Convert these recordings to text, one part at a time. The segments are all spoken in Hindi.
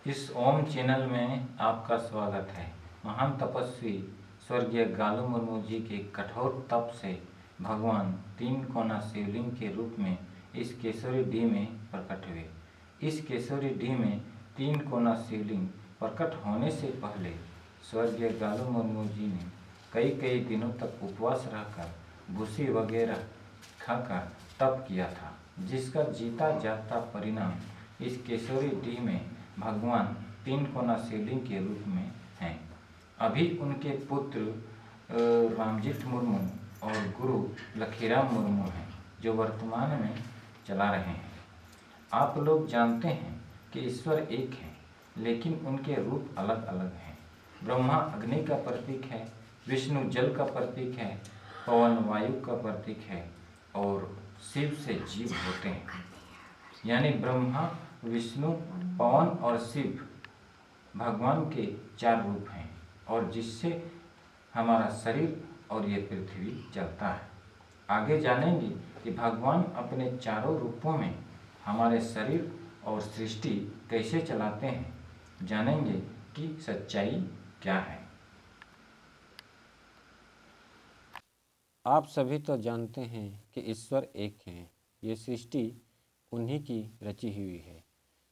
इस ओम चैनल में आपका स्वागत है। महान तपस्वी स्वर्गीय गालू मुर्मू जी के कठोर तप से भगवान तीन कोना शिवलिंग के रूप में इस केसरी डी में प्रकट हुए। इस केसरी डी में तीन कोना शिवलिंग प्रकट होने से पहले स्वर्गीय गालू मुर्मू जी ने कई दिनों तक उपवास रहकर भूसी वगैरह खाकर तप किया था, जिसका जीता जागता परिणाम इस केसरी डी में भगवान तीन कोना शिवलिंग के रूप में हैं। अभी उनके पुत्र रामजीत मुर्मू और गुरु लखीराम मुर्मू हैं, जो वर्तमान में चला रहे हैं। आप लोग जानते हैं कि ईश्वर एक है, लेकिन उनके रूप अलग अलग हैं। ब्रह्मा अग्नि का प्रतीक है, विष्णु जल का प्रतीक है, पवन वायु का प्रतीक है और शिव से जीव होते हैं। यानी ब्रह्मा, विष्णु, पवन और शिव भगवान के चार रूप हैं, और जिससे हमारा शरीर और ये पृथ्वी चलता है। आगे जानेंगे कि भगवान अपने चारों रूपों में हमारे शरीर और सृष्टि कैसे चलाते हैं। जानेंगे कि सच्चाई क्या है। आप सभी तो जानते हैं कि ईश्वर एक हैं। ये सृष्टि उन्हीं की रची हुई है।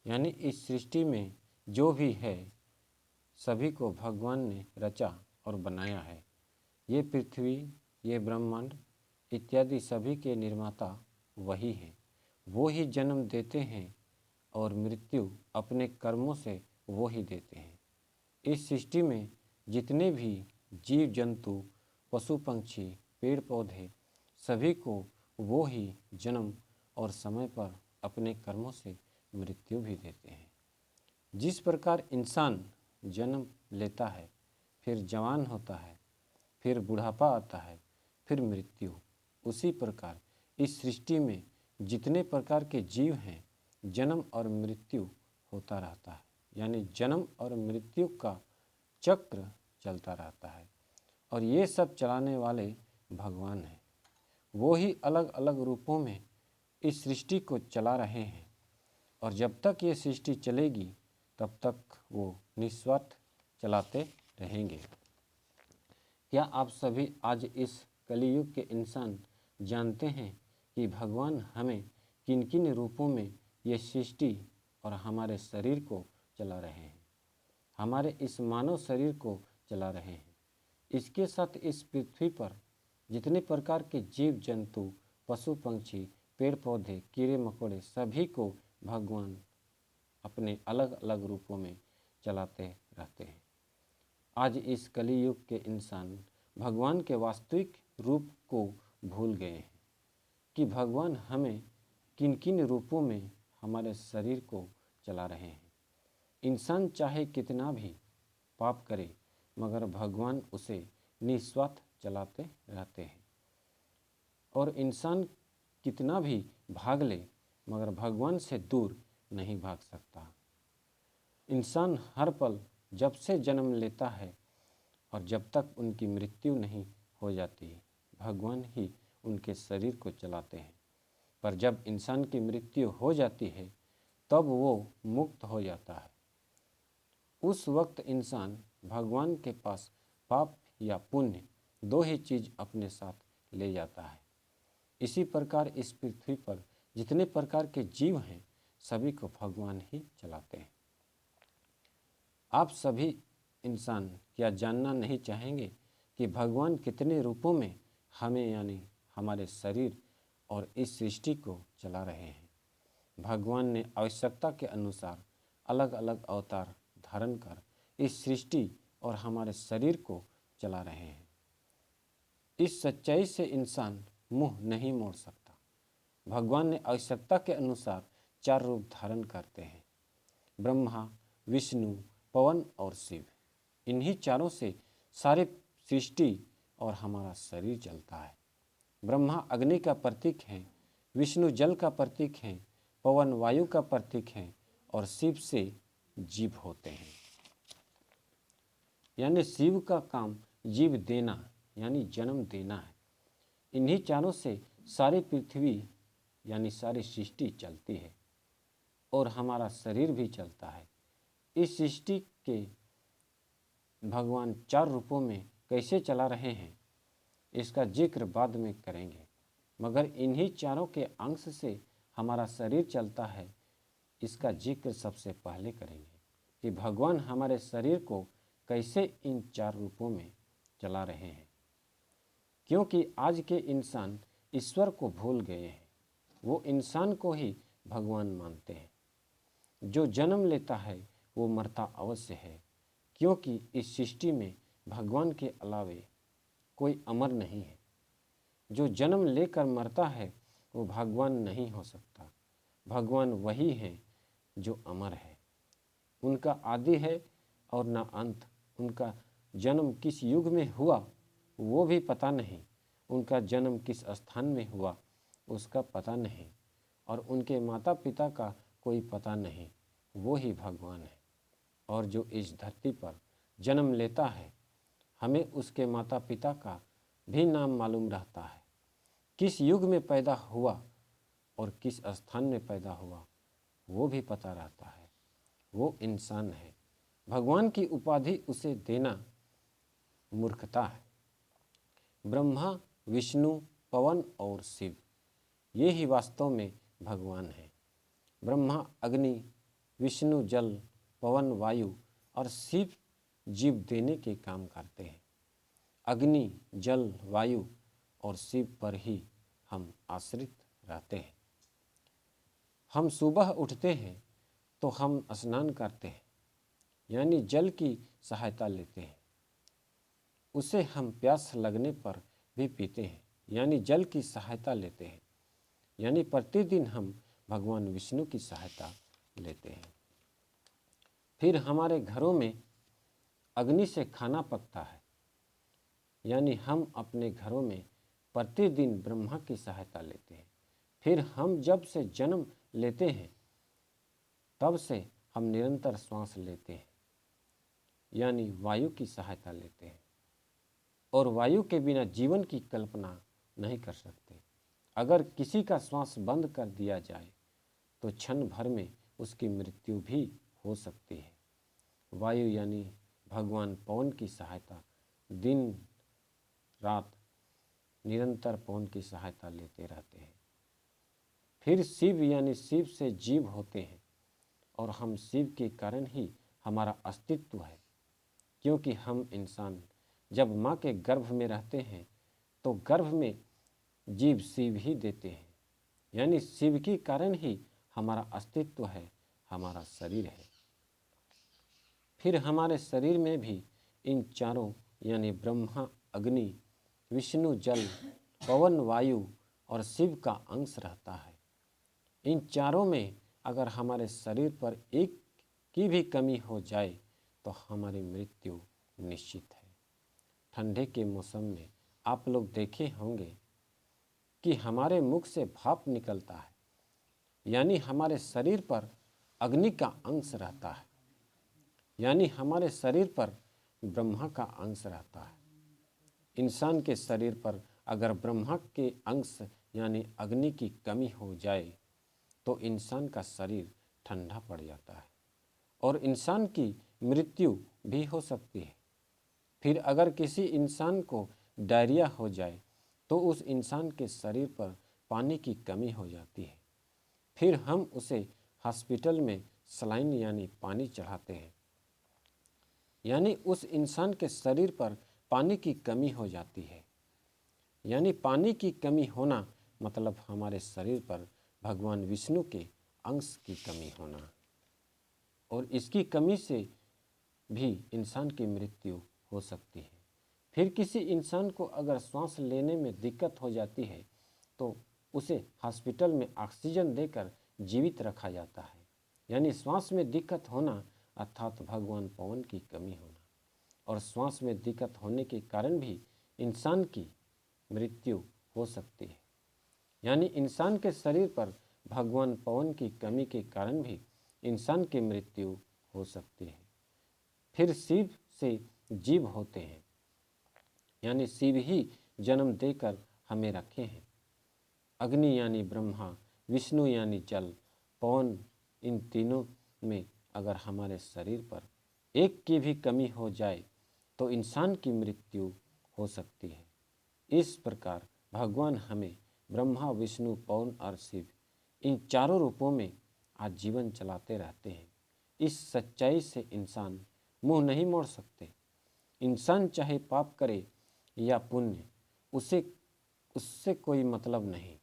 यानी इस सृष्टि में जो भी है सभी को भगवान ने रचा और बनाया है। ये पृथ्वी, ये ब्रह्मांड इत्यादि सभी के निर्माता वही हैं। वो ही जन्म देते हैं और मृत्यु अपने कर्मों से वो ही देते हैं। इस सृष्टि में जितने भी जीव जंतु, पशु पंक्षी, पेड़ पौधे सभी को वो ही जन्म और समय पर अपने कर्मों से मृत्यु भी देते हैं। जिस प्रकार इंसान जन्म लेता है, फिर जवान होता है, फिर बुढ़ापा आता है, फिर मृत्यु, उसी प्रकार इस सृष्टि में जितने प्रकार के जीव हैं जन्म और मृत्यु होता रहता है। यानी जन्म और मृत्यु का चक्र चलता रहता है, और ये सब चलाने वाले भगवान हैं। वो ही अलग अलग रूपों में इस सृष्टि को चला रहे हैं, और जब तक ये सृष्टि चलेगी तब तक वो निस्वार्थ चलाते रहेंगे। क्या आप सभी आज इस कलियुग के इंसान जानते हैं कि भगवान हमें किन किन रूपों में ये सृष्टि और हमारे शरीर को चला रहे हैं, हमारे इस मानव शरीर को चला रहे हैं। इसके साथ इस पृथ्वी पर जितने प्रकार के जीव जंतु, पशु पंक्षी, पेड़ पौधे, कीड़े मकोड़े सभी को भगवान अपने अलग अलग रूपों में चलाते रहते हैं। आज इस कलियुग के इंसान भगवान के वास्तविक रूप को भूल गए हैं कि भगवान हमें किन किन रूपों में हमारे शरीर को चला रहे हैं। इंसान चाहे कितना भी पाप करे, मगर भगवान उसे निस्वार्थ चलाते रहते हैं। और इंसान कितना भी भाग ले, मगर भगवान से दूर नहीं भाग सकता। इंसान हर पल जब से जन्म लेता है और जब तक उनकी मृत्यु नहीं हो जाती, भगवान ही उनके शरीर को चलाते हैं। पर जब इंसान की मृत्यु हो जाती है तब वो मुक्त हो जाता है। उस वक्त इंसान भगवान के पास पाप या पुण्य दो ही चीज़ अपने साथ ले जाता है। इसी प्रकार इस पृथ्वी पर जितने प्रकार के जीव हैं सभी को भगवान ही चलाते हैं। आप सभी इंसान क्या जानना नहीं चाहेंगे कि भगवान कितने रूपों में हमें यानी हमारे शरीर और इस सृष्टि को चला रहे हैं। भगवान ने आवश्यकता के अनुसार अलग अलग अवतार धारण कर इस सृष्टि और हमारे शरीर को चला रहे हैं। इस सच्चाई से इंसान मुंह नहीं मोड़ सकता। भगवान ने आवश्यकता के अनुसार चार रूप धारण करते हैं: ब्रह्मा, विष्णु, पवन और शिव। इन्हीं चारों से सारे सृष्टि और हमारा शरीर चलता है। ब्रह्मा अग्नि का प्रतीक है, विष्णु जल का प्रतीक है, पवन वायु का प्रतीक है और शिव से जीव होते हैं। यानी शिव का काम जीव देना यानी जन्म देना है। इन्हीं चारों से सारी पृथ्वी यानी सारी सृष्टि चलती है और हमारा शरीर भी चलता है। इस सृष्टि के भगवान 4 रूपों में कैसे चला रहे हैं इसका जिक्र बाद में करेंगे, मगर इन्हीं चारों के अंश से हमारा शरीर चलता है, इसका जिक्र सबसे पहले करेंगे कि भगवान हमारे शरीर को कैसे इन 4 रूपों में चला रहे हैं। क्योंकि आज के इंसान ईश्वर को भूल गए हैं, वो इंसान को ही भगवान मानते हैं। जो जन्म लेता है वो मरता अवश्य है, क्योंकि इस सृष्टि में भगवान के अलावे कोई अमर नहीं है। जो जन्म लेकर मरता है वो भगवान नहीं हो सकता। भगवान वही है जो अमर है, उनका आदि है और ना अंत। उनका जन्म किस युग में हुआ वो भी पता नहीं, उनका जन्म किस स्थान में हुआ उसका पता नहीं, और उनके माता पिता का कोई पता नहीं, वो ही भगवान है। और जो इस धरती पर जन्म लेता है, हमें उसके माता पिता का भी नाम मालूम रहता है, किस युग में पैदा हुआ और किस स्थान में पैदा हुआ वो भी पता रहता है। वो इंसान है। भगवान की उपाधि उसे देना मूर्खता है। ब्रह्मा, विष्णु, पवन और शिव, ये ही वास्तव में भगवान है। ब्रह्मा अग्नि, विष्णु जल, पवन वायु और शिव जीव देने के काम करते हैं। अग्नि, जल, वायु और शिव पर ही हम आश्रित रहते हैं। हम सुबह उठते हैं तो हम स्नान करते हैं, यानी जल की सहायता लेते हैं। उसे हम प्यास लगने पर भी पीते हैं, यानी जल की सहायता लेते हैं। यानी प्रतिदिन हम भगवान विष्णु की सहायता लेते हैं। फिर हमारे घरों में अग्नि से खाना पकता है, यानी हम अपने घरों में प्रतिदिन ब्रह्मा की सहायता लेते हैं। फिर हम जब से जन्म लेते हैं तब से हम निरंतर श्वास लेते हैं, यानी वायु की सहायता लेते हैं, और वायु के बिना जीवन की कल्पना नहीं कर सकते। अगर किसी का श्वास बंद कर दिया जाए तो क्षण भर में उसकी मृत्यु भी हो सकती है। वायु यानी भगवान पवन की सहायता, दिन रात निरंतर पवन की सहायता लेते रहते हैं। फिर शिव यानी शिव से जीव होते हैं, और हम शिव के कारण ही हमारा अस्तित्व है। क्योंकि हम इंसान जब माँ के गर्भ में रहते हैं तो गर्भ में जीव शिव ही देते हैं, यानी शिव के कारण ही हमारा अस्तित्व है, हमारा शरीर है। फिर हमारे शरीर में भी इन चारों यानी ब्रह्मा, अग्नि, विष्णु जल, पवन वायु और शिव का अंश रहता है। इन चारों में अगर हमारे शरीर पर एक की भी कमी हो जाए तो हमारी मृत्यु निश्चित है। ठंडे के मौसम में आप लोग देखे होंगे कि हमारे मुख से भाप निकलता है, यानी हमारे शरीर पर अग्नि का अंश रहता है, यानी हमारे शरीर पर ब्रह्मा का अंश रहता है। इंसान के शरीर पर अगर ब्रह्मा के अंश यानी अग्नि की कमी हो जाए तो इंसान का शरीर ठंडा पड़ जाता है और इंसान की मृत्यु भी हो सकती है। फिर अगर किसी इंसान को डायरिया हो जाए तो उस इंसान के शरीर पर पानी की कमी हो जाती है। फिर हम उसे हॉस्पिटल में सलाइन यानी पानी चढ़ाते हैं, यानी उस इंसान के शरीर पर पानी की कमी हो जाती है। यानी पानी की कमी होना मतलब हमारे शरीर पर भगवान विष्णु के अंश की कमी होना, और इसकी कमी से भी इंसान की मृत्यु हो सकती है। फिर किसी इंसान को अगर सांस लेने में दिक्कत हो जाती है तो उसे हॉस्पिटल में ऑक्सीजन देकर जीवित रखा जाता है। यानी श्वास में दिक्कत होना अर्थात भगवान पवन की कमी होना, और श्वास में दिक्कत होने के कारण भी इंसान की मृत्यु हो सकती है। यानी इंसान के शरीर पर भगवान पवन की कमी के कारण भी इंसान की मृत्यु हो सकती है। फिर शिव से जीव होते हैं, यानी शिव ही जन्म देकर हमें रखे हैं। अग्नि यानी ब्रह्मा, विष्णु यानी जल, पवन, इन तीनों में अगर हमारे शरीर पर एक की भी कमी हो जाए तो इंसान की मृत्यु हो सकती है। इस प्रकार भगवान हमें ब्रह्मा, विष्णु, पवन और शिव इन चारों रूपों में आजीवन चलाते रहते हैं। इस सच्चाई से इंसान मुंह नहीं मोड़ सकते। इंसान चाहे पाप करे या पुण्य, उससे कोई मतलब नहीं,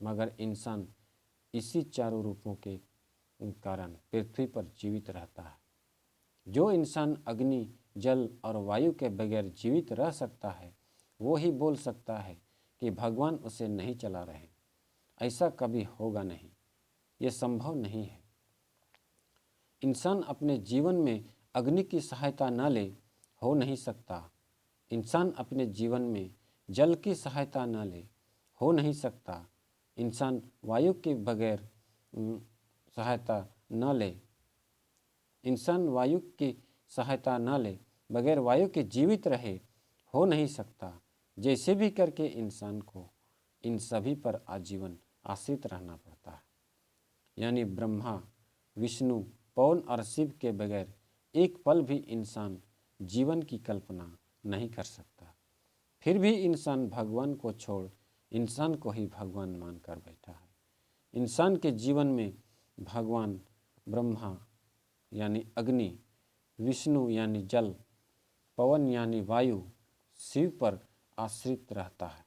मगर इंसान इसी चारों रूपों के कारण पृथ्वी पर जीवित रहता है। जो इंसान अग्नि, जल और वायु के बगैर जीवित रह सकता है, वो ही बोल सकता है कि भगवान उसे नहीं चला रहे। ऐसा कभी होगा नहीं, ये संभव नहीं है। इंसान अपने जीवन में अग्नि की सहायता न ले हो नहीं सकता। इंसान अपने जीवन में जल की सहायता न ले हो नहीं सकता। इंसान वायु के बगैर सहायता न ले इंसान वायु की सहायता न ले बगैर वायु के जीवित रहे हो नहीं सकता। जैसे भी करके इंसान को इन सभी पर आजीवन आश्रित रहना पड़ता है। यानी ब्रह्मा, विष्णु, पवन और शिव के बगैर एक पल भी इंसान जीवन की कल्पना नहीं कर सकता। फिर भी इंसान भगवान को छोड़ इंसान को ही भगवान मानकर बैठा है। इंसान के जीवन में भगवान ब्रह्मा यानी अग्नि, विष्णु यानी जल, पवन यानी वायु, शिव पर आश्रित रहता है।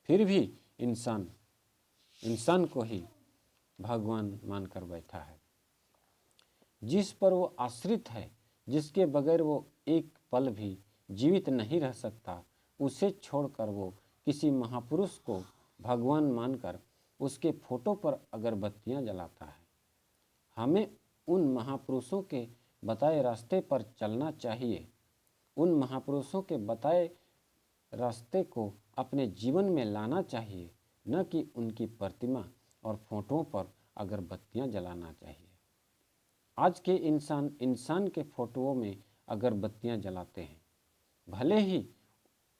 फिर भी इंसान को ही भगवान मानकर बैठा है। जिस पर वो आश्रित है, जिसके बगैर वो एक पल भी जीवित नहीं रह सकता, उसे छोड़कर वो किसी महापुरुष को भगवान मानकर उसके फोटो पर अगरबत्तियां जलाता है। हमें उन महापुरुषों के बताए रास्ते पर चलना चाहिए। उन महापुरुषों के बताए रास्ते को अपने जीवन में लाना चाहिए, न कि उनकी प्रतिमा और फोटों पर अगरबत्तियां जलाना चाहिए। आज के इंसान के फोटोओं में अगरबत्तियां जलाते हैं। भले ही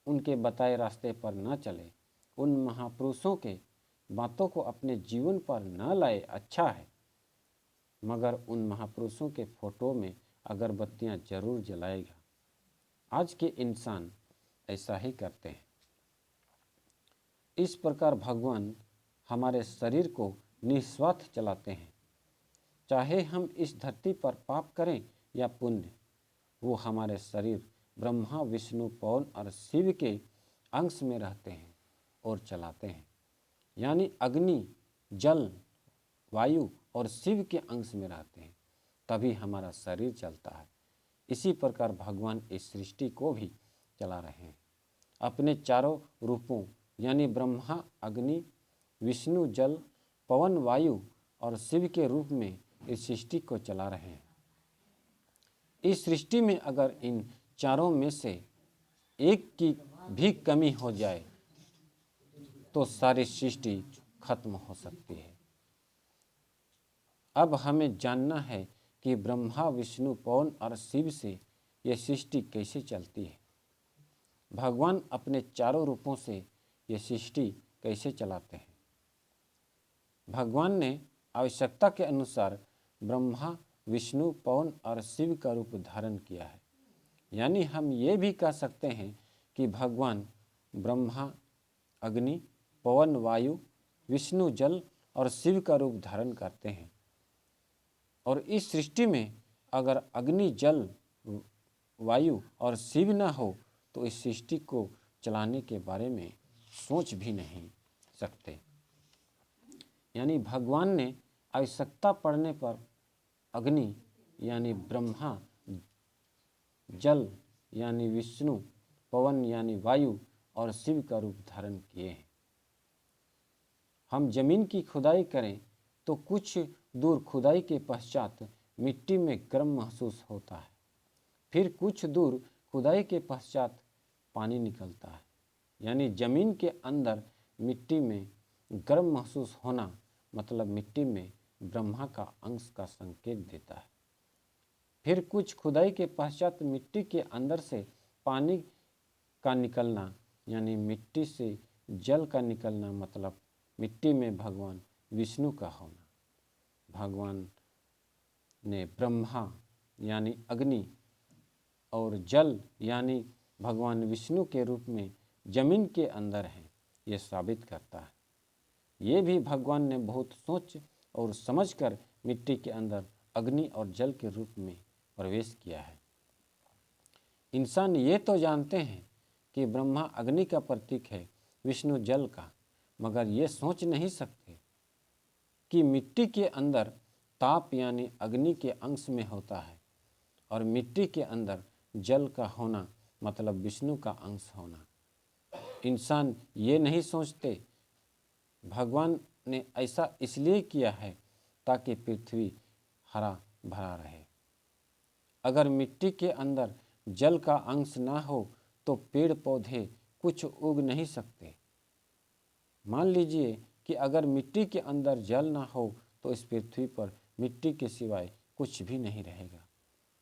उनके बताए रास्ते पर न चले, उन महापुरुषों के बातों को अपने जीवन पर न लाए अच्छा है, मगर उन महापुरुषों के फोटो में अगरबत्तियां जरूर जलाएगा। आज के इंसान ऐसा ही करते हैं। इस प्रकार भगवान हमारे शरीर को निस्वार्थ चलाते हैं। चाहे हम इस धरती पर पाप करें या पुण्य, वो हमारे शरीर ब्रह्मा, विष्णु, पवन और शिव के अंश में रहते हैं और चलाते हैं। यानी अग्नि, जल, वायु और शिव के अंश में रहते हैं, तभी हमारा शरीर चलता है। इसी प्रकार भगवान इस सृष्टि को भी चला रहे हैं। अपने चारों रूपों यानी ब्रह्मा, अग्नि, विष्णु, जल, पवन, वायु और शिव के रूप में इस सृष्टि को चला रहे हैं। इस सृष्टि में अगर इन चारों में से एक की भी कमी हो जाए तो सारी सृष्टि खत्म हो सकती है। अब हमें जानना है कि ब्रह्मा, विष्णु, पवन और शिव से यह सृष्टि कैसे चलती है। भगवान अपने चारों रूपों से यह सृष्टि कैसे चलाते हैं। भगवान ने आवश्यकता के अनुसार ब्रह्मा, विष्णु, पवन और शिव का रूप धारण किया है। यानी हम ये भी कह सकते हैं कि भगवान ब्रह्मा, अग्नि, पवन, वायु, विष्णु, जल और शिव का रूप धारण करते हैं। और इस सृष्टि में अगर अग्नि, जल, वायु और शिव न हो तो इस सृष्टि को चलाने के बारे में सोच भी नहीं सकते। यानी भगवान ने आवश्यकता पड़ने पर अग्नि यानी ब्रह्मा, जल यानी विष्णु, पवन यानी वायु और शिव का रूप धारण किए हैं। हम जमीन की खुदाई करें तो कुछ दूर खुदाई के पश्चात मिट्टी में गर्म महसूस होता है। फिर कुछ दूर खुदाई के पश्चात पानी निकलता है। यानी जमीन के अंदर मिट्टी में गर्म महसूस होना मतलब मिट्टी में ब्रह्मा का अंश का संकेत देता है। फिर कुछ खुदाई के पश्चात मिट्टी के अंदर से पानी का निकलना यानी मिट्टी से जल का निकलना मतलब मिट्टी में भगवान विष्णु का होना। भगवान ने ब्रह्मा यानी अग्नि और जल यानी भगवान विष्णु के रूप में जमीन के अंदर हैं, ये साबित करता है। ये भी भगवान ने बहुत सोच और समझकर मिट्टी के अंदर अग्नि और जल के रूप में प्रवेश किया है। इंसान ये तो जानते हैं कि ब्रह्मा अग्नि का प्रतीक है, विष्णु जल का, मगर ये सोच नहीं सकते कि मिट्टी के अंदर ताप यानी अग्नि के अंश में होता है और मिट्टी के अंदर जल का होना मतलब विष्णु का अंश होना। इंसान ये नहीं सोचते। भगवान ने ऐसा इसलिए किया है ताकि पृथ्वी हरा भरा रहे। अगर मिट्टी के अंदर जल का अंश ना हो तो पेड़ पौधे कुछ उग नहीं सकते। मान लीजिए कि अगर मिट्टी के अंदर जल ना हो तो इस पृथ्वी पर मिट्टी के सिवाय कुछ भी नहीं रहेगा।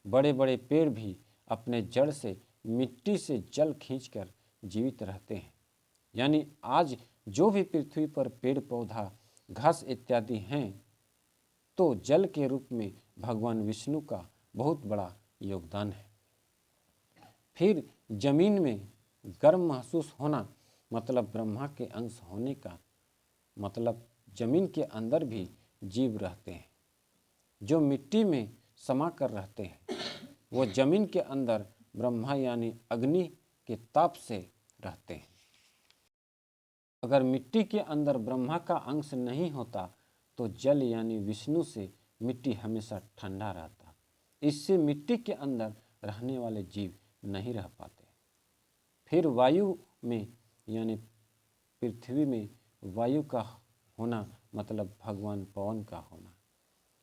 बड़े बड़े पेड़ भी अपने जड़ से मिट्टी से जल खींचकर जीवित रहते हैं। यानी आज जो भी पृथ्वी पर पेड़ पौधा घास इत्यादि हैं तो जल के रूप में भगवान विष्णु का बहुत बड़ा योगदान है। फिर जमीन में गर्म महसूस होना मतलब ब्रह्मा के अंश होने का मतलब जमीन के अंदर भी जीव रहते हैं जो मिट्टी में समा कर रहते हैं। वो जमीन के अंदर ब्रह्मा यानी अग्नि के ताप से रहते हैं। अगर मिट्टी के अंदर ब्रह्मा का अंश नहीं होता तो जल यानी विष्णु से मिट्टी हमेशा ठंडा रहता। इससे मिट्टी के अंदर रहने वाले जीव नहीं रह पाते। फिर वायु में यानी पृथ्वी में वायु का होना मतलब भगवान पवन का होना।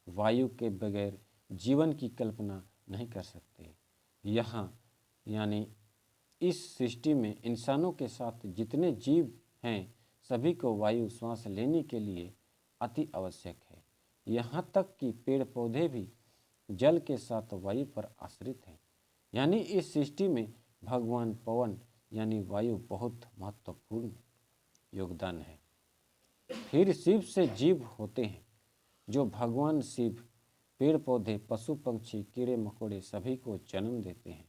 वायु के बगैर जीवन की कल्पना नहीं कर सकते। यहाँ यानी इस सृष्टि में इंसानों के साथ जितने जीव हैं सभी को वायु श्वास लेने के लिए अति आवश्यक है। यहाँ तक कि पेड़ पौधे भी जल के साथ वायु पर आश्रित हैं। यानी इस सृष्टि में भगवान पवन यानी वायु बहुत महत्वपूर्ण योगदान है। फिर शिव से जीव होते हैं जो भगवान शिव पेड़ पौधे पशु पक्षी कीड़े मकोड़े सभी को जन्म देते हैं,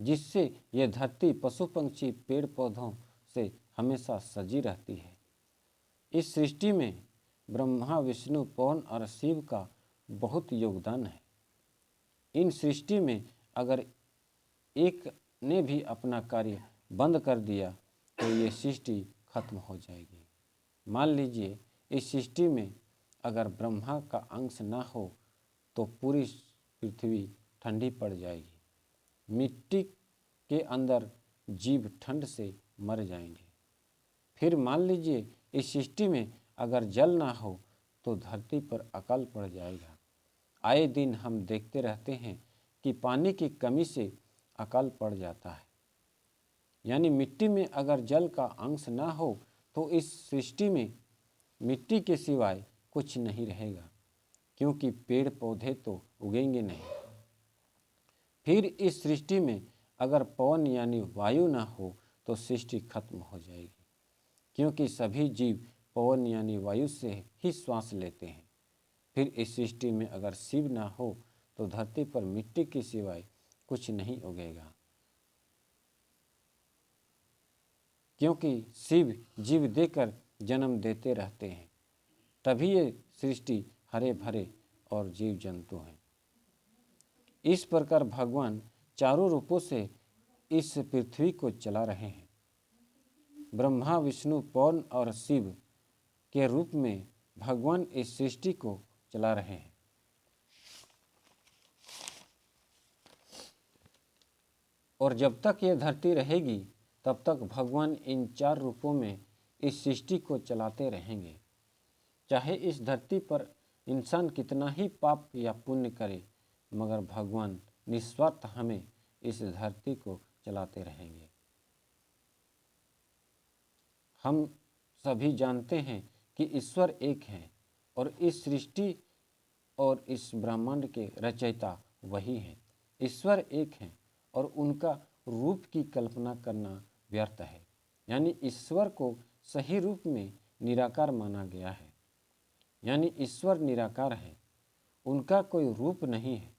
जिससे यह धरती पशु पंक्षी पेड़ पौधों से हमेशा सजी रहती है। इस सृष्टि में ब्रह्मा विष्णु पवन और शिव का बहुत योगदान है। इन सृष्टि में अगर एक ने भी अपना कार्य बंद कर दिया तो ये सृष्टि खत्म हो जाएगी। मान लीजिए इस सृष्टि में अगर ब्रह्मा का अंश ना हो तो पूरी पृथ्वी ठंडी पड़ जाएगी। मिट्टी के अंदर जीव ठंड से मर जाएंगे। फिर मान लीजिए इस सृष्टि में अगर जल ना हो तो धरती पर अकाल पड़ जाएगा। आए दिन हम देखते रहते हैं कि पानी की कमी से अकाल पड़ जाता है। यानी मिट्टी में अगर जल का अंश ना हो तो इस सृष्टि में मिट्टी के सिवाय कुछ नहीं रहेगा, क्योंकि पेड़ पौधे तो उगेंगे नहीं। फिर इस सृष्टि में अगर पवन यानी वायु ना हो तो सृष्टि खत्म हो जाएगी, क्योंकि सभी जीव पवन यानी वायु से ही श्वास लेते हैं। फिर इस सृष्टि में अगर शिव ना हो तो धरती पर मिट्टी के सिवाय कुछ नहीं उगेगा, क्योंकि शिव जीव देकर जन्म देते रहते हैं। तभी ये सृष्टि हरे भरे और जीव जंतु हैं। इस प्रकार भगवान चारों रूपों से इस पृथ्वी को चला रहे हैं। ब्रह्मा विष्णु पवन और शिव के रूप में भगवान इस सृष्टि को चला रहे हैं। और जब तक ये धरती रहेगी तब तक भगवान इन चार रूपों में इस सृष्टि को चलाते रहेंगे। चाहे इस धरती पर इंसान कितना ही पाप या पुण्य करे, मगर भगवान निस्वार्थ हमें इस धरती को चलाते रहेंगे। हम सभी जानते हैं कि ईश्वर एक है और इस सृष्टि और इस ब्रह्मांड के रचयिता वही हैं। ईश्वर एक हैं और उनका रूप की कल्पना करना व्यर्थ है। यानी ईश्वर को सही रूप में निराकार माना गया है। यानी ईश्वर निराकार है उनका कोई रूप नहीं है,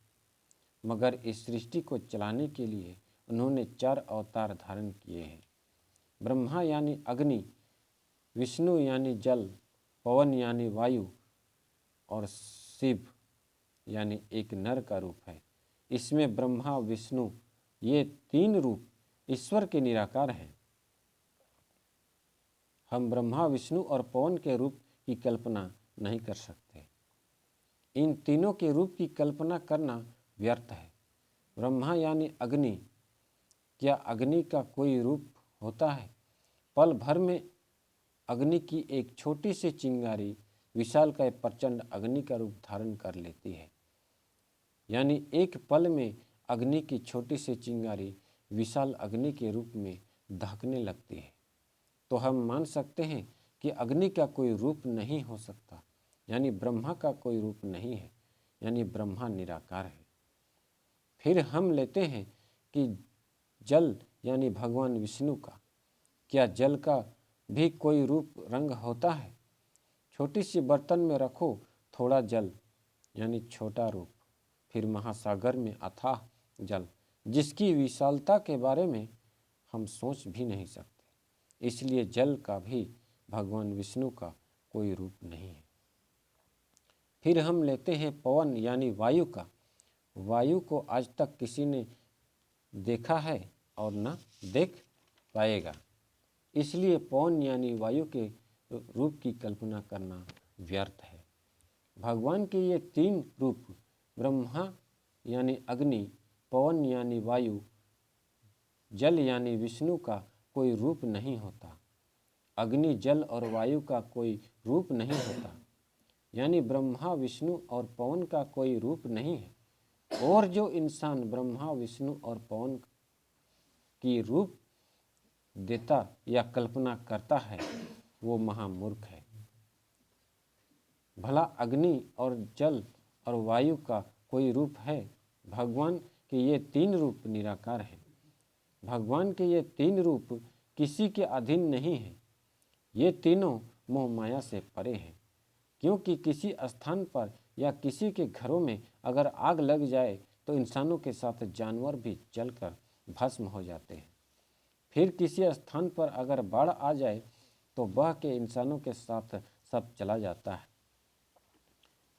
मगर इस सृष्टि को चलाने के लिए उन्होंने 4 अवतार धारण किए हैं। ब्रह्मा यानी अग्नि, विष्णु यानी जल, पवन यानी वायु और शिव यानी एक नर का रूप है। इसमें ब्रह्मा विष्णु ये 3 रूप ईश्वर के निराकार हैं। हम ब्रह्मा विष्णु और पवन के रूप की कल्पना नहीं कर सकते। इन तीनों के रूप की कल्पना करना व्यर्थ है। ब्रह्मा यानी अग्नि, क्या अग्नि का कोई रूप होता है? पल भर में अग्नि की एक छोटी सी चिंगारी विशालकाय प्रचंड अग्नि का रूप धारण कर लेती है। यानी एक पल में अग्नि की छोटी सी चिंगारी विशाल अग्नि के रूप में दहकने लगती है। तो हम मान सकते हैं कि अग्नि का कोई रूप नहीं हो सकता, यानी ब्रह्मा का कोई रूप नहीं है, यानी ब्रह्मा निराकार है। फिर हम लेते हैं कि जल यानी भगवान विष्णु का, क्या जल का भी कोई रूप रंग होता है? छोटी सी बर्तन में रखो थोड़ा जल, यानी छोटा रूप। फिर महासागर में अथाह जल, जिसकी विशालता के बारे में हम सोच भी नहीं सकते। इसलिए जल का भी भगवान विष्णु का कोई रूप नहीं है। फिर हम लेते हैं पवन यानी वायु का। वायु को आज तक किसी ने देखा है और न देख पाएगा, इसलिए पवन यानी वायु के रूप की कल्पना करना व्यर्थ है। भगवान के ये 3 रूप ब्रह्मा यानी अग्नि, पवन यानी वायु, जल यानी विष्णु का कोई रूप नहीं होता। अग्नि, जल और वायु का कोई रूप नहीं होता, यानी ब्रह्मा विष्णु और पवन का कोई रूप नहीं है। और जो इंसान ब्रह्मा विष्णु और पवन की रूप देता या कल्पना करता है वो महामूर्ख है। भला अग्नि और जल और वायु का कोई रूप है? भगवान के ये 3 रूप निराकार हैं। भगवान के ये 3 रूप किसी के अधीन नहीं हैं। ये तीनों मोह माया से परे हैं, क्योंकि किसी स्थान पर या किसी के घरों में अगर आग लग जाए तो इंसानों के साथ जानवर भी जलकर भस्म हो जाते हैं। फिर किसी स्थान पर अगर बाढ़ आ जाए तो बह के इंसानों के साथ सब चला जाता है।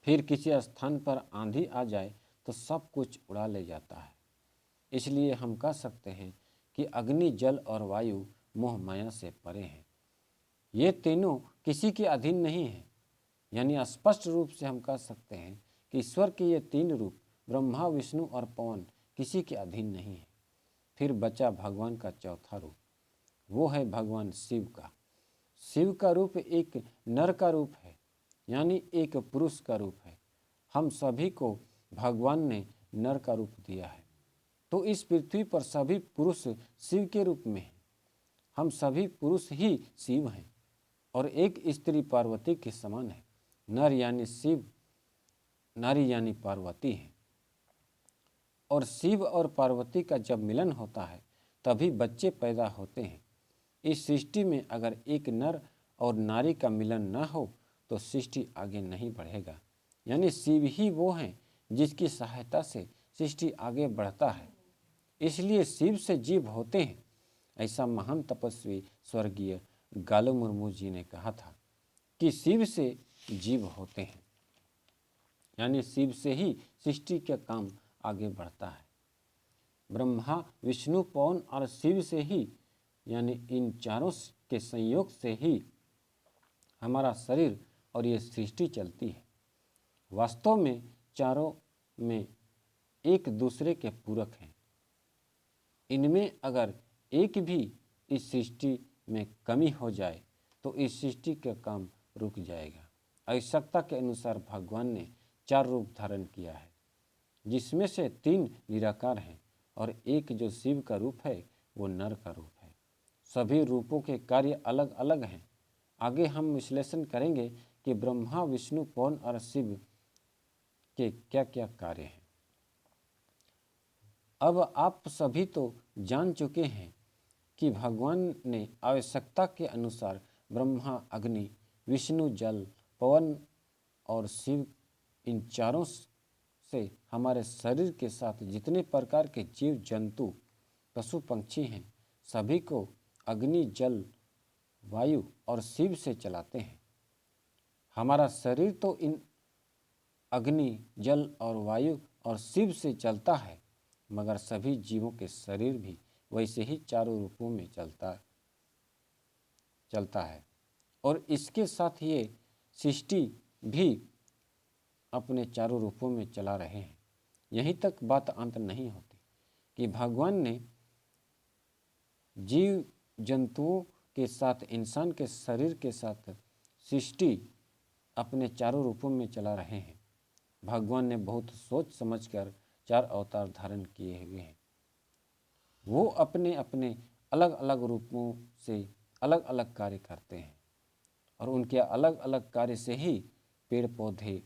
फिर किसी स्थान पर आंधी आ जाए तो सब कुछ उड़ा ले जाता है। इसलिए हम कह सकते हैं कि अग्नि, जल और वायु मोह माया से परे हैं। ये तीनों किसी के अधीन नहीं हैं। यानी स्पष्ट रूप से हम कह सकते हैं कि ईश्वर के ये 3 रूप ब्रह्मा, विष्णु और पवन किसी के अधीन नहीं है। फिर बचा भगवान का चौथा रूप, वो है भगवान शिव का। शिव का रूप एक नर का रूप है, यानी एक पुरुष का रूप है। हम सभी को भगवान ने नर का रूप दिया है, तो इस पृथ्वी पर सभी पुरुष शिव के रूप में हैं। हम सभी पुरुष ही शिव हैं और एक स्त्री पार्वती के समान है। नर यानी शिव, नारी यानी पार्वती है। और शिव और पार्वती का जब मिलन होता है तभी बच्चे पैदा होते हैं। इस सृष्टि में अगर एक नर और नारी का मिलन न हो तो सृष्टि आगे नहीं बढ़ेगा। यानी शिव ही वो हैं जिसकी सहायता से सृष्टि आगे बढ़ता है। इसलिए शिव से जीव होते हैं, ऐसा महान तपस्वी स्वर्गीय गालो मुर्मू जी ने कहा था कि शिव से जीव होते हैं, यानी शिव से ही सृष्टि का काम आगे बढ़ता है। ब्रह्मा, विष्णु, पवन और शिव से ही, यानी इन चारों के संयोग से ही हमारा शरीर और ये सृष्टि चलती है। वास्तव में चारों में एक दूसरे के पूरक हैं। इनमें अगर एक भी इस सृष्टि में कमी हो जाए तो इस सृष्टि का काम रुक जाएगा। आवश्यकता के अनुसार भगवान ने 4 रूप धारण किया है, जिसमें से 3 निराकार हैं और एक जो शिव का रूप है वो नर का रूप है। सभी रूपों के कार्य अलग अलग हैं। आगे हम विश्लेषण करेंगे कि ब्रह्मा, विष्णु, पवन और शिव के क्या क्या कार्य हैं। अब आप सभी तो जान चुके हैं कि भगवान ने आवश्यकता के अनुसार ब्रह्मा, अग्नि, विष्णु, जल, पवन और शिव इन चारों से हमारे शरीर के साथ जितने प्रकार के जीव जंतु पशु पक्षी हैं सभी को अग्नि जल वायु और शिव से चलाते हैं। हमारा शरीर तो इन अग्नि जल और वायु और शिव से चलता है, मगर सभी जीवों के शरीर भी वैसे ही चारों रूपों में चलता है और इसके साथ ये सृष्टि भी अपने चारों रूपों में चला रहे हैं। यहीं तक बात अंत नहीं होती कि भगवान ने जीव जंतुओं के साथ इंसान के शरीर के साथ सृष्टि अपने चारों रूपों में चला रहे हैं। भगवान ने बहुत सोच समझकर 4 अवतार धारण किए हुए हैं। वो अपने अपने अलग अलग रूपों से अलग अलग कार्य करते हैं और उनके अलग अलग कार्य से ही पेड़ पौधे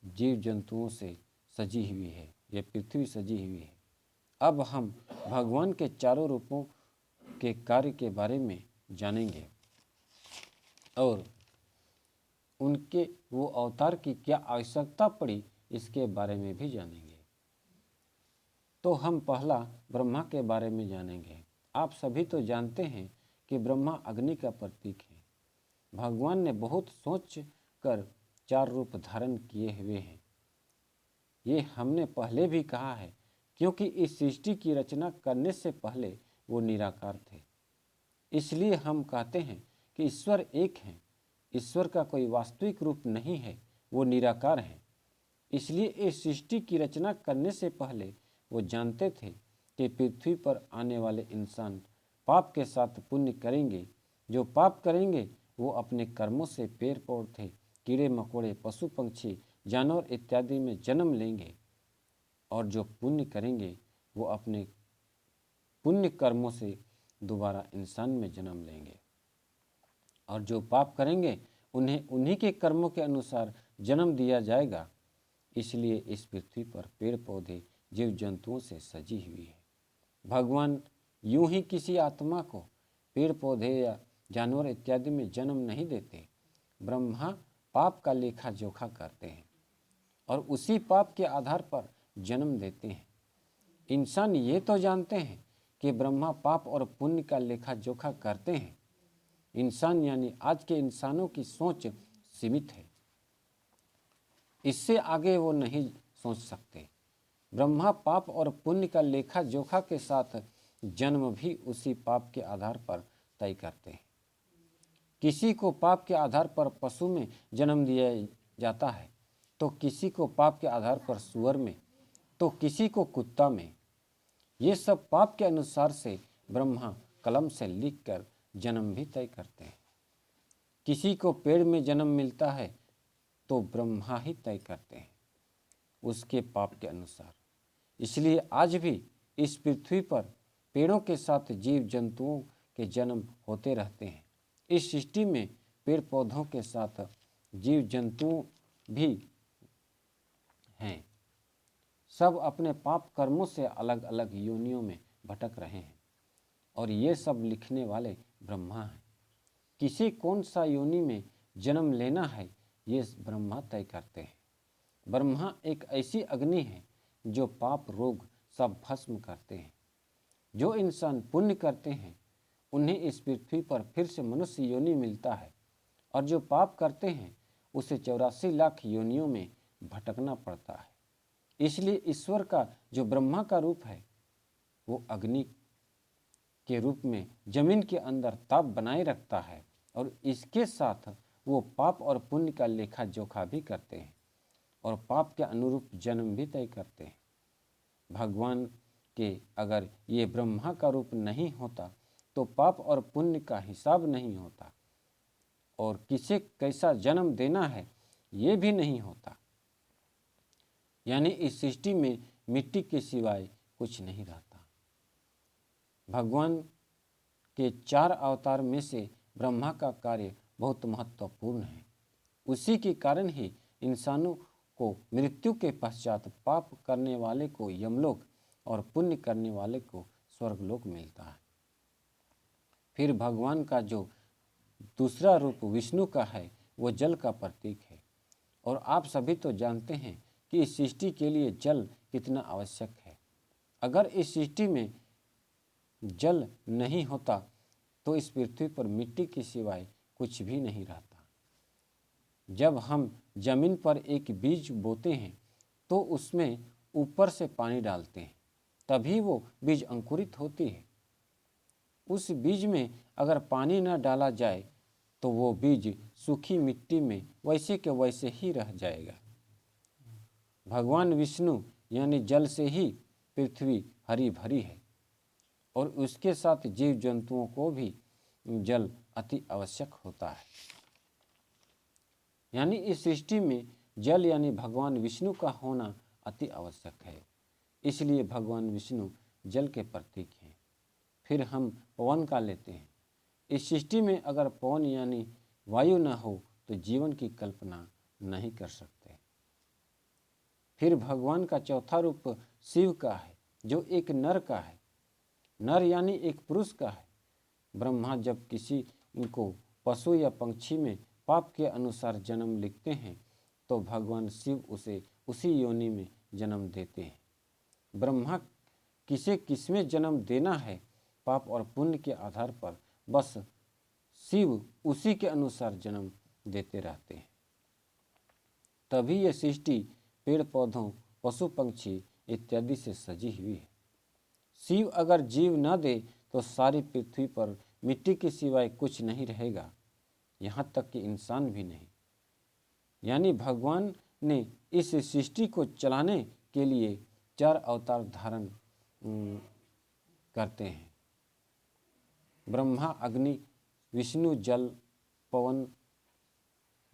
जीव जंतुओं से सजी हुई है, यह पृथ्वी सजी हुई है। अब हम भगवान के चारों रूपों के कार्य के बारे में जानेंगे और उनके वो अवतार की क्या आवश्यकता पड़ी इसके बारे में भी जानेंगे। तो हम पहला ब्रह्मा के बारे में जानेंगे। आप सभी तो जानते हैं कि ब्रह्मा अग्नि का प्रतीक है। भगवान ने बहुत सोच कर 4 रूप धारण किए हुए हैं। ये हमने पहले भी कहा है, क्योंकि इस सृष्टि की रचना करने से पहले वो निराकार थे। इसलिए हम कहते हैं कि ईश्वर एक है। ईश्वर का कोई वास्तविक रूप नहीं है, वो निराकार है। इसलिए इस सृष्टि की रचना करने से पहले वो जानते थे कि पृथ्वी पर आने वाले इंसान पाप के साथ पुण्य करेंगे। जो पाप करेंगे वो अपने कर्मों से पेड़ पौधे कीड़े मकोड़े पशु पंक्षी जानवर इत्यादि में जन्म लेंगे और जो पुण्य करेंगे वो अपने पुण्य कर्मों से दोबारा इंसान में जन्म लेंगे और जो पाप करेंगे उन्हें उन्हीं के कर्मों के अनुसार जन्म दिया जाएगा। इसलिए इस पृथ्वी पर पेड़ पौधे जीव जंतुओं से सजी हुई है। भगवान यूं ही किसी आत्मा को पेड़ पौधे या जानवर इत्यादि में जन्म नहीं देते। ब्रह्मा पाप का लेखा जोखा करते हैं और उसी पाप के आधार पर जन्म देते हैं। इंसान ये तो जानते हैं कि ब्रह्मा पाप और पुण्य का लेखा जोखा करते हैं। इंसान यानी आज के इंसानों की सोच सीमित है, इससे आगे वो नहीं सोच सकते। ब्रह्मा पाप और पुण्य का लेखा जोखा के साथ जन्म भी उसी पाप के आधार पर तय करते हैं। किसी को पाप के आधार पर पशु में जन्म दिया जाता है, तो किसी को पाप के आधार पर सूअर में, तो किसी को कुत्ता में। ये सब पाप के अनुसार से ब्रह्मा कलम से लिखकर जन्म भी तय करते हैं। किसी को पेड़ में जन्म मिलता है तो ब्रह्मा ही तय करते हैं उसके पाप के अनुसार। इसलिए आज भी इस पृथ्वी पर पेड़ों के साथ जीव जंतुओं के जन्म होते रहते हैं। इस सृष्टि में पेड़ पौधों के साथ जीव जंतु भी हैं। सब अपने पाप कर्मों से अलग अलग योनियों में भटक रहे हैं और ये सब लिखने वाले ब्रह्मा हैं। किसी कौन सा योनि में जन्म लेना है ये ब्रह्मा तय करते हैं। ब्रह्मा एक ऐसी अग्नि है जो पाप रोग सब भस्म करते हैं। जो इंसान पुण्य करते हैं उन्हें इस पृथ्वी पर फिर से मनुष्य योनि मिलता है और जो पाप करते हैं उसे 84 लाख योनियों में भटकना पड़ता है। इसलिए ईश्वर का जो ब्रह्मा का रूप है वो अग्नि के रूप में जमीन के अंदर ताप बनाए रखता है और इसके साथ वो पाप और पुण्य का लेखा जोखा भी करते हैं और पाप के अनुरूप जन्म भी तय करते हैं। भगवान के अगर ये ब्रह्मा का रूप नहीं होता तो पाप और पुण्य का हिसाब नहीं होता और किसे कैसा जन्म देना है ये भी नहीं होता। यानी इस सृष्टि में मिट्टी के सिवाय कुछ नहीं रहता। भगवान के 4 अवतार में से ब्रह्मा का कार्य बहुत महत्वपूर्ण है। उसी के कारण ही इंसानों को मृत्यु के पश्चात पाप करने वाले को यमलोक और पुण्य करने वाले को स्वर्गलोक मिलता है। फिर भगवान का जो दूसरा रूप विष्णु का है वो जल का प्रतीक है और आप सभी तो जानते हैं कि इस सृष्टि के लिए जल कितना आवश्यक है। अगर इस सृष्टि में जल नहीं होता तो इस पृथ्वी पर मिट्टी के सिवाय कुछ भी नहीं रहता। जब हम जमीन पर एक बीज बोते हैं तो उसमें ऊपर से पानी डालते हैं, तभी वो बीज अंकुरित होती है। उस बीज में अगर पानी न डाला जाए तो वो बीज सूखी मिट्टी में वैसे के वैसे ही रह जाएगा। भगवान विष्णु यानी जल से ही पृथ्वी हरी भरी है और उसके साथ जीव जंतुओं को भी जल अति आवश्यक होता है। यानी इस सृष्टि में जल यानी भगवान विष्णु का होना अति आवश्यक है। इसलिए भगवान विष्णु जल के प्रतीक हैं। फिर हम पवन का लेते हैं। इस सृष्टि में अगर पवन यानी वायु न हो तो जीवन की कल्पना नहीं कर सकते। फिर भगवान का चौथा रूप शिव का है, जो एक नर का है। नर यानी एक पुरुष का है। ब्रह्मा जब किसी को पशु या पंक्षी में पाप के अनुसार जन्म लिखते हैं तो भगवान शिव उसे उसी योनि में जन्म देते हैं। ब्रह्मा किसे किसमें जन्म देना है पाप और पुण्य के आधार पर बस शिव उसी के अनुसार जन्म देते रहते हैं। तभी यह सृष्टि पेड़ पौधों पशु पंक्षी इत्यादि से सजी हुई है। शिव अगर जीव न दे तो सारी पृथ्वी पर मिट्टी के सिवाय कुछ नहीं रहेगा, यहाँ तक कि इंसान भी नहीं। यानी भगवान ने इस सृष्टि को चलाने के लिए 4 अवतार धारण करते हैं। ब्रह्मा अग्नि, विष्णु जल, पवन,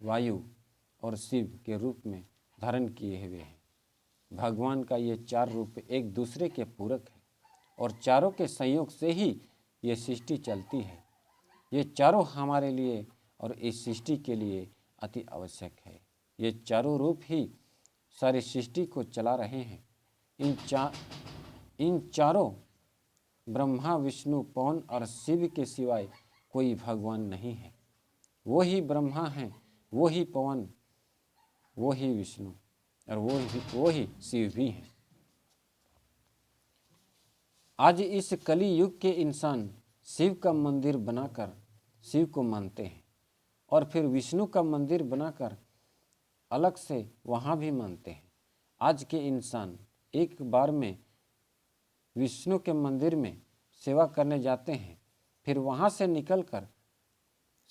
वायु और शिव के रूप में धारण किए हुए हैं। भगवान का ये 4 रूप एक दूसरे के पूरक है और चारों के संयोग से ही ये सृष्टि चलती है। ये चारों हमारे लिए और इस सृष्टि के लिए अति आवश्यक है। ये चारों रूप ही सारी सृष्टि को चला रहे हैं। इन चारों ब्रह्मा, विष्णु, पवन और शिव के सिवाय कोई भगवान नहीं है। वो ही ब्रह्मा हैं, वो ही पवन, वो ही विष्णु और वो ही शिव भी हैं। आज इस कली युग के इंसान शिव का मंदिर बनाकर शिव को मानते हैं और फिर विष्णु का मंदिर बनाकर अलग से वहाँ भी मानते हैं। आज के इंसान एक बार में विष्णु के मंदिर में सेवा करने जाते हैं, फिर वहाँ से निकलकर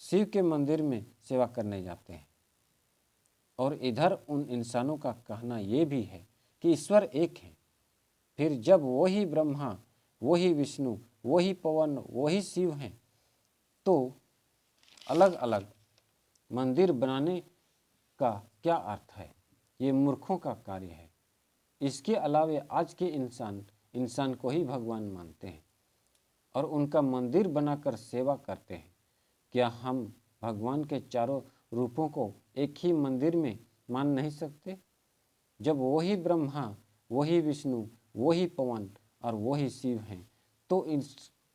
शिव के मंदिर में सेवा करने जाते हैं। और इधर उन इंसानों का कहना ये भी है कि ईश्वर एक है। फिर जब वही ब्रह्मा, वही विष्णु, वही पवन, वही शिव हैं तो अलग अलग मंदिर बनाने का क्या अर्थ है? ये मूर्खों का कार्य है। इसके अलावे आज के इंसान को ही भगवान मानते हैं और उनका मंदिर बनाकर सेवा करते हैं। क्या हम भगवान के चारों रूपों को एक ही मंदिर में मान नहीं सकते? जब वही ब्रह्मा, वही विष्णु, वही पवन और वही शिव हैं तो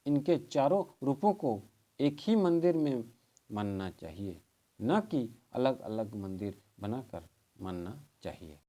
इनके चारों रूपों को एक ही मंदिर में मानना चाहिए, न कि अलग अलग मंदिर बनाकर